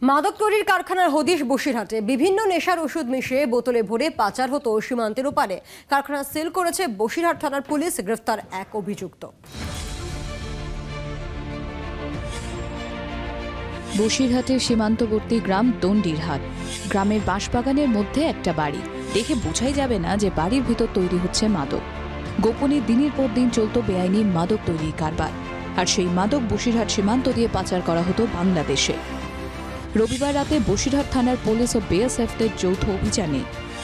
মাদক তৈরির কারখানার হদিশ বসিরহাটে বিভিন্ন নেশার ওষুধ মিশিয়ে বোতলে ভরে পাচার হতো সীমান্তের ওপারে। কারখানা সিল করেছে বসিরহাট থানার পুলিশ। গ্রেফতার এক অভিযুক্ত। বসিরহাটের সীমান্তবর্তী গ্রাম দণ্ডিরহাট। গ্রামের বাঁশবাগানের মধ্যে একটা বাড়ি, দেখে বোঝাই যাবে না যে বাড়ির ভিতর তৈরি হচ্ছে মাদক। গোপনে দিনের পর দিন চলত বেআইনি মাদক তৈরির কারবার, আর সেই মাদক বসিরহাট সীমান্ত দিয়ে পাচার করা হতো বাংলাদেশে। রবিবার রাতে বসিরহাট থানার পুলিশ ও বিএসএফের যৌথ অভিযানে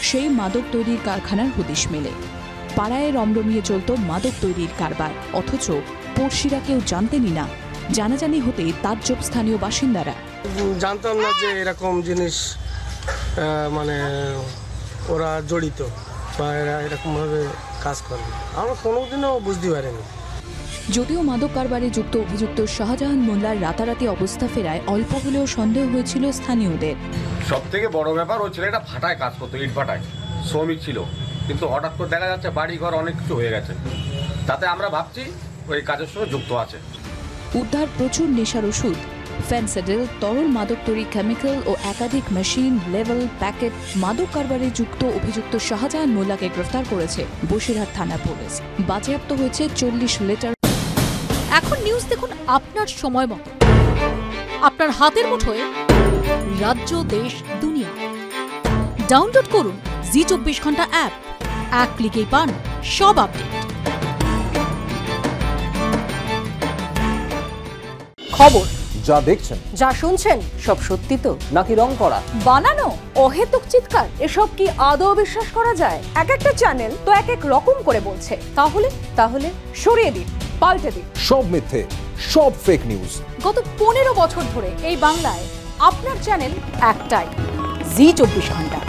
সেই মাদক তৈরির কারখানার হদিশ মেলে। পাড়ায় রমরমিয়ে চলত মাদক তৈরির কারবার, অথচ পড়শিরা কেউ জানতেনই না। জানাজানি হতেই তাজ্জব স্থানীয় বাসিন্দারা। জানতাম না যে এরকম জিনিস মানে ওরা জড়িত বা এরা এরকমভাবে কাজ করে, আমরা কোনোদিনও বুঝতে পারিনি। যদিও মাদক কারবারে যুক্ত অভিযুক্ত শাহজাহান মোল্লার রাতারাতি অবস্থা ফেরায় অল্প হলেও সন্দেহ হয়েছিল স্থানীয়দের। সব থেকে বড় ব্যাপার, ওই ছেলেটা ভাটায় কাজ করতো, ইট ভাটায় শ্রমিক ছিল, কিন্তু হঠাৎ করে দেখা যাচ্ছে বাড়ি ঘর অনেক কিছু হয়ে গেছে, তাতে আমরা ভাবছি ওই কাজের সঙ্গে যুক্ত আছে। উদ্ধার প্রচুর নেশার ওষুধ, ফেন্সিডিল, তরল মাদক তৈরি কেমিক্যাল ও একাধিক মেশিন, লেভেল, প্যাকেট। মাদক কারবারে যুক্ত অভিযুক্ত শাহজাহান মোল্লাকে গ্রেফতার করেছে বসিরহাট থানা পুলিশ। বাজেয়াপ্ত হয়েছে 40 লিটার। এখন নিউজ দেখুন আপনার সময় মতো, আপনার হাতের মুঠোয়, রাজ্য, দেশ, দুনিয়া। ডাউনলোড করুন জি24 ঘন্টা অ্যাপ। এক ক্লিকেই পান সব আপডেট। খবর যা দেখছেন, যা শুনছেন, সব সত্যি তো নাকি রং করা? বানানো অহেতুক চিৎকার, এসব কি আদৌ বিশ্বাস করা যায়? এক একটা চ্যানেল তো এক এক রকম করে বলছে। তাহলে সরিয়ে দিন, পাল্টে দিন। সব মিথ্যে, সব ফেক নিউজ। গত 15 বছর ধরে এই বাংলায় আপনার চ্যানেল একটাই, জি24 ঘন্টা।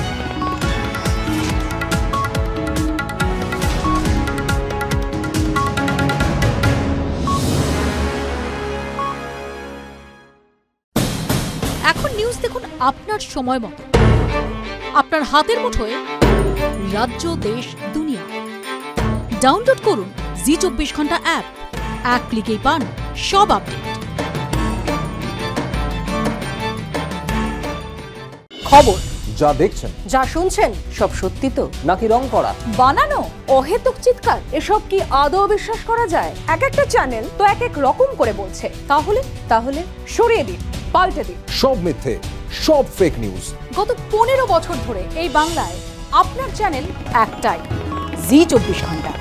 এখন নিউজ দেখুন আপনার সময় মতো, আপনার হাতের মুঠোয়, রাজ্য, দেশ, দুনিয়া। ডাউনলোড করুন জি24 ঘন্টা অ্যাপ। এক ক্লিকেই পান সব আপডেট। খবর যা দেখছেন, যা শুনছেন, সব সত্যি তো নাকি রং করা? বানানো অহেতুক চিৎকার, এসব কি আদৌ বিশ্বাস করা যায়? এক একটা চ্যানেল তো এক এক রকম করে বলছে। তাহলে সরিয়ে দিন, পাল্টে দিন। সব মিথ্যে, সব ফেক নিউজ। গত 15 বছর ধরে এই বাংলায় আপনার চ্যানেল একটাই, জি24 ঘন্টা।